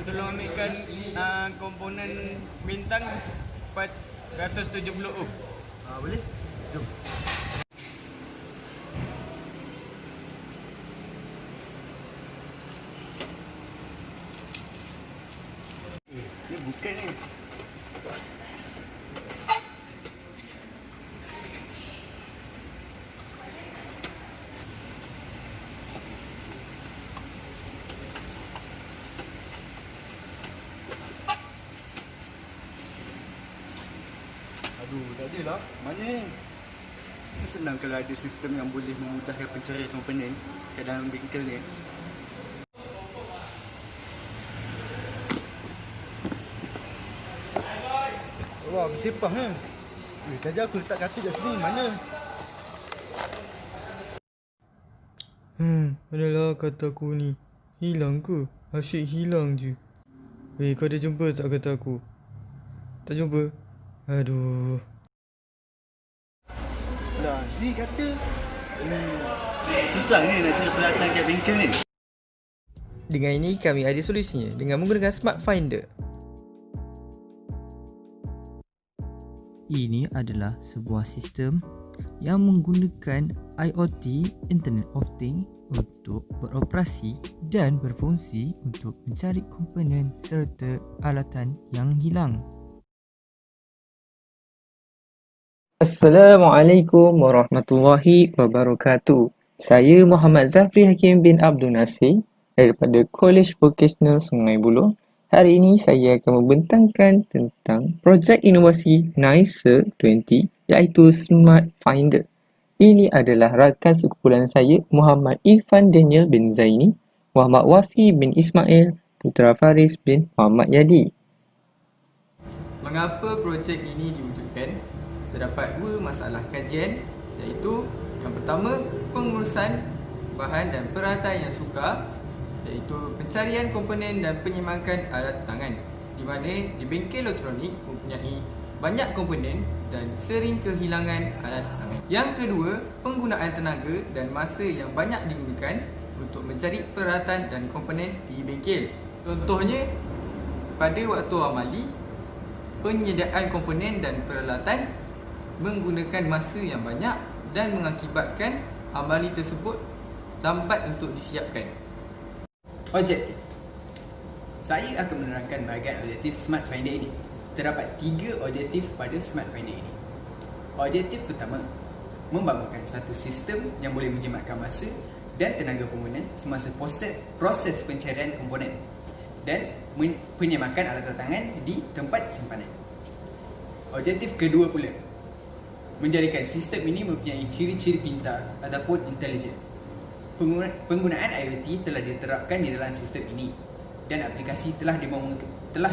tolong ambilkan komponen bintang 470 ohm. Boleh? Jom. Ni bukan ni. Aduh, tak adalah. Mana ni? Senang kalau ada sistem yang boleh memudahkan pencarian komponen kat dalam bengkel ni. Wah, bersepah ni. Tadi aku letak katil kat sini. Mana? Adalah kataku ni. Hilang ke? Asyik hilang je. Kau dah jumpa tak kata aku? Tak jumpa? Aduh. Lah, ni kata susah ni nak cari peralatan kat bengkel ni. Dengan ini kami ada solusinya dengan menggunakan Smart Finder. Ini adalah sebuah sistem yang menggunakan IoT, Internet of Things, untuk beroperasi dan berfungsi untuk mencari komponen serta alatan yang hilang. Assalamualaikum warahmatullahi wabarakatuh. Saya Muhammad Zafri Hakim bin Abdul Nasir daripada College Vocational Sungai Buloh. Hari ini saya akan membentangkan tentang projek inovasi NISA 20 iaitu Smart Finder. Ini adalah rakan sekumpulan saya Muhammad Irfan Daniel bin Zaini, Muhammad Wafi bin Ismail, Putra Faris bin Muhammad Yadi. Mengapa projek ini diwujudkan? Terdapat dua masalah kajian, iaitu yang pertama, pengurusan bahan dan peralatan yang sukar, iaitu pencarian komponen dan penyemakan alat tangan, di mana di bengkel elektronik mempunyai banyak komponen dan sering kehilangan alat tangan. Yang kedua, penggunaan tenaga dan masa yang banyak digunakan untuk mencari peralatan dan komponen di bengkel. Contohnya, pada waktu amali, penyediaan komponen dan peralatan menggunakan masa yang banyak dan mengakibatkan amali tersebut lambat untuk disiapkan. Objektif. Saya akan menerangkan bahagian objektif Smart Finder ini. Terdapat 3 objektif pada Smart Finder ini. Objektif pertama, membangunkan satu sistem yang boleh menjimatkan masa dan tenaga pengguna semasa proses pencarian komponen dan penyemakan alat tangan di tempat simpanan. Objektif kedua pula, menjadikan sistem ini mempunyai ciri-ciri pintar ataupun intelijen. Penggunaan IoT telah diterapkan di dalam sistem ini dan aplikasi telah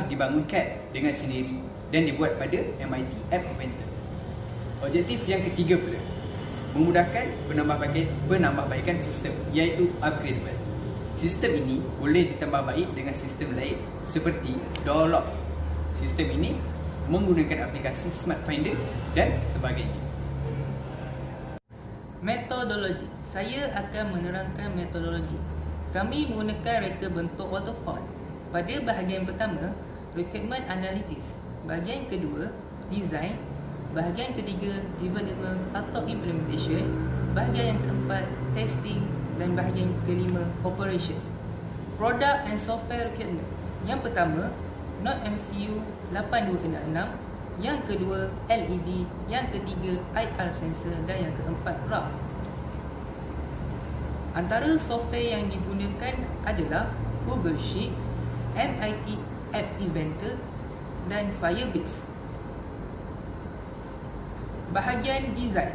dibangunkan dengan sendiri dan dibuat pada MIT App Inventor. Objektif yang ketiga pula, memudahkan penambahbaikan sistem, iaitu upgradable. Sistem ini boleh ditambah baik dengan sistem lain seperti door lock. Sistem ini menggunakan aplikasi Smart Finder dan sebagainya. Metodologi. Saya akan menerangkan metodologi. Kami menggunakan reka bentuk waterfall. Pada bahagian pertama, requirement analysis. Bahagian kedua, design. Bahagian ketiga, development atau implementation. Bahagian yang keempat, testing. Dan bahagian kelima, operation. Product and software requirement. Yang pertama, Node MCU 8266. Yang kedua, LED. Yang ketiga, IR sensor. Dan yang keempat, RAM. Antara software yang digunakan adalah Google Sheet, MIT App Inventor dan Firebase. Bahagian design.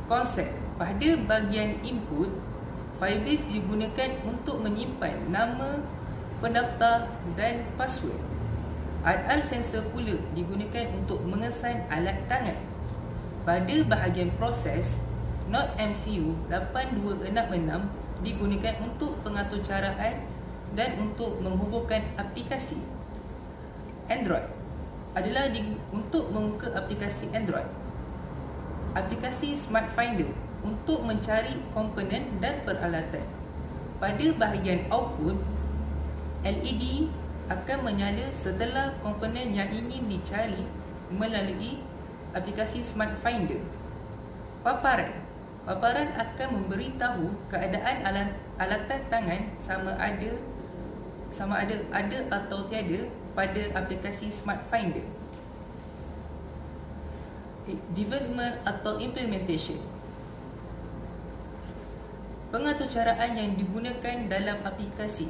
Konsep. Pada bahagian input, Firebase digunakan untuk menyimpan nama pendaftar dan password. IR sensor pula digunakan untuk mengesan alat tangan. Pada bahagian proses, Node MCU 8266 digunakan untuk pengaturcaraan dan untuk menghubungkan aplikasi. Android adalah untuk membuka aplikasi Android. Aplikasi Smart Finder untuk mencari komponen dan peralatan. Pada bahagian output, LED akan menyala setelah komponen yang ingin dicari melalui aplikasi Smart Finder. Paparan akan memberitahu keadaan alatan tangan sama ada atau tiada pada aplikasi Smart Finder. Development atau implementation. Pengaturcaraan yang digunakan dalam aplikasi.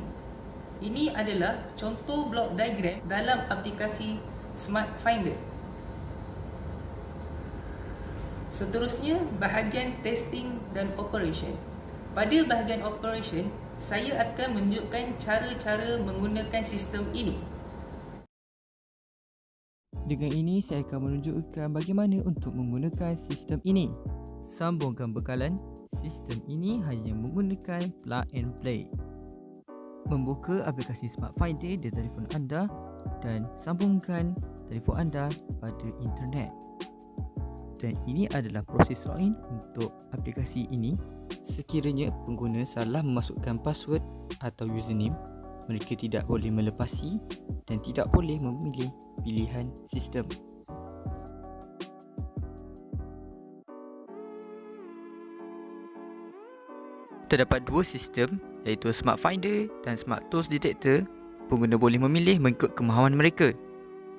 Ini adalah contoh blok diagram dalam aplikasi Smart Finder. Seterusnya, bahagian testing dan operation. Pada bahagian operation, saya akan menunjukkan cara-cara menggunakan sistem ini. Dengan ini, saya akan menunjukkan bagaimana untuk menggunakan sistem ini. Sambungkan bekalan. Sistem ini hanya menggunakan plug and play. Membuka aplikasi Smart Finder di telefon anda dan sambungkan telefon anda pada internet. Dan ini adalah proses login untuk aplikasi ini. Sekiranya pengguna salah memasukkan password atau username, mereka tidak boleh melepasi dan tidak boleh memilih pilihan sistem. Terdapat dua sistem, iaitu Smart Finder dan Smart Tools Detector. Pengguna boleh memilih mengikut kemahuan mereka.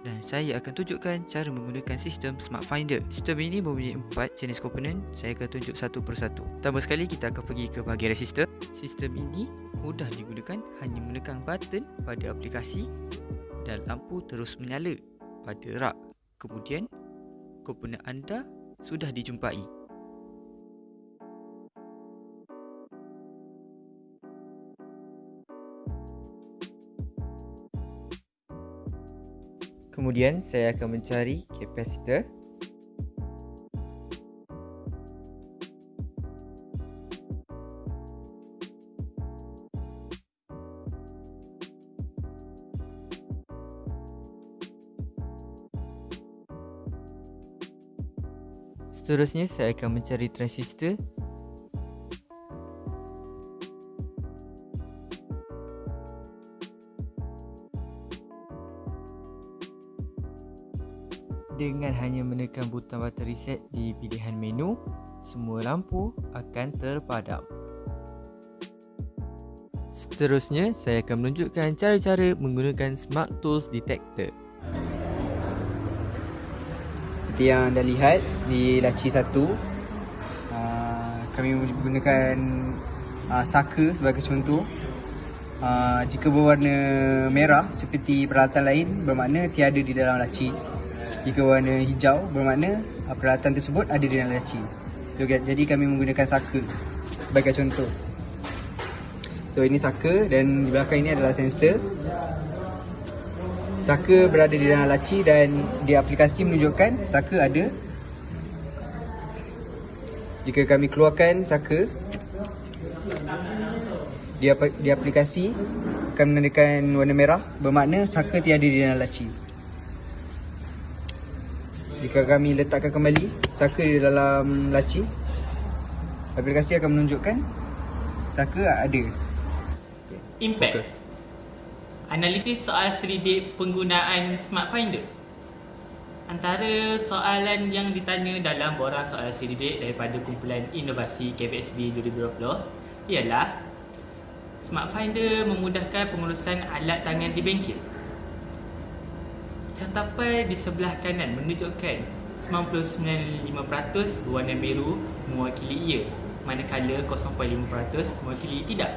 Dan saya akan tunjukkan cara menggunakan sistem Smart Finder. Sistem ini mempunyai 4 jenis komponen. Saya akan tunjuk satu persatu. Pertama sekali, kita akan pergi ke bahagian resistor. Sistem ini mudah digunakan, hanya menekan button pada aplikasi dan lampu terus menyala pada rak. Kemudian, komponen anda sudah dijumpai. Kemudian saya akan mencari kapasitor. Seterusnya saya akan mencari transistor. Dengan hanya menekan butang button reset di pilihan menu, semua lampu akan terpadam. Seterusnya, saya akan menunjukkan cara-cara menggunakan Smart Tools Detector. Seperti yang anda lihat di laci 1, kami menggunakan saka sebagai contoh. Jika berwarna merah seperti peralatan lain, bermakna tiada di dalam laci. Jika warna hijau, bermakna peralatan tersebut ada di dalam laci. Jadi kami menggunakan saka sebagai contoh. So ini saka dan di belakang ini adalah sensor. Saka berada di dalam laci dan di aplikasi menunjukkan saka ada. Jika kami keluarkan saka, di aplikasi akan menandakan warna merah, bermakna saka tiada di dalam laci. Jika kami letakkan kembali saka di dalam laci, aplikasi akan menunjukkan saka ada. Impact. Fokus. Analisis soal seridik penggunaan Smart Finder. Antara soalan yang ditanya dalam borang soal seridik daripada kumpulan inovasi KPSB 2020 ialah Smart Finder memudahkan pengurusan alat tangan di bengkel. Catapan di sebelah kanan menunjukkan 99.5% berwarna biru mewakili ya, manakala 0.5% mewakili tidak.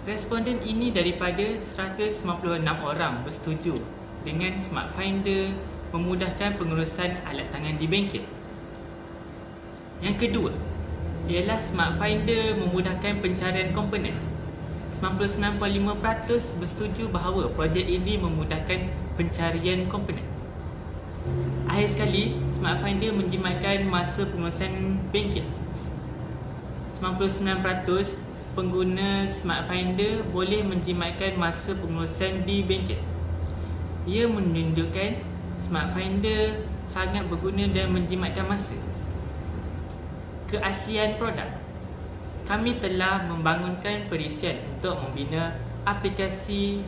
Responden ini daripada 196 orang bersetuju dengan Smart Finder memudahkan pengurusan alat tangan di bengkel. Yang kedua ialah Smart Finder memudahkan pencarian komponen. 99.5% bersetuju bahawa projek ini memudahkan pencarian komponen. Akhir sekali, Smart Finder menjimatkan masa pengurusan bengkel. 99% pengguna Smart Finder boleh menjimatkan masa pengurusan di bengkel. Ia menunjukkan Smart Finder sangat berguna dan menjimatkan masa. Keaslian produk. Kami telah membangunkan perisian untuk membina aplikasi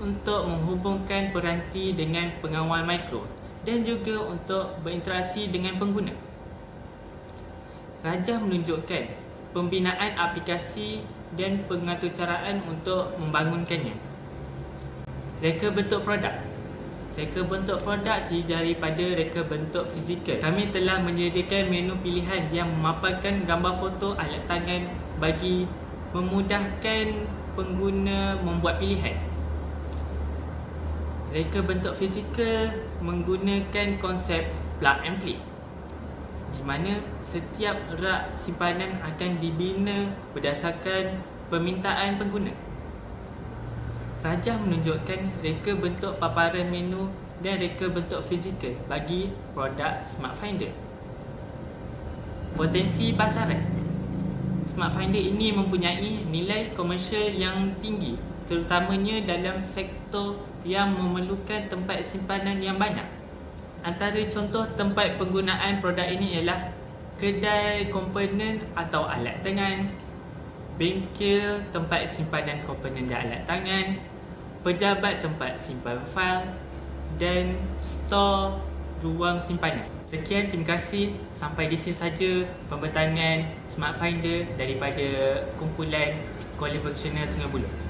untuk menghubungkan peranti dengan pengawal mikro dan juga untuk berinteraksi dengan pengguna. Rajah menunjukkan pembinaan aplikasi dan pengaturcaraan untuk membangunkannya. Reka bentuk produk. Reka bentuk produk terdiri daripada reka bentuk fizikal. Kami telah menyediakan menu pilihan yang memaparkan gambar foto alat tangan bagi memudahkan pengguna membuat pilihan. Reka bentuk fizikal menggunakan konsep plug and play, di mana setiap rak simpanan akan dibina berdasarkan permintaan pengguna. Rajah menunjukkan reka bentuk paparan menu dan reka bentuk fizikal bagi produk Smart Finder. Potensi pasaran. Smart Finder ini mempunyai nilai komersial yang tinggi, terutamanya dalam sektor yang memerlukan tempat simpanan yang banyak. Antara contoh tempat penggunaan produk ini ialah kedai komponen atau alat tangan, bengkel tempat simpanan komponen dan alat tangan, pejabat tempat simpan fail dan stor ruang simpanan. Sekian, terima kasih. Sampai di sini saja pembentangan Smart Finder daripada kumpulan Kuala Berkesunan Sungai Buloh.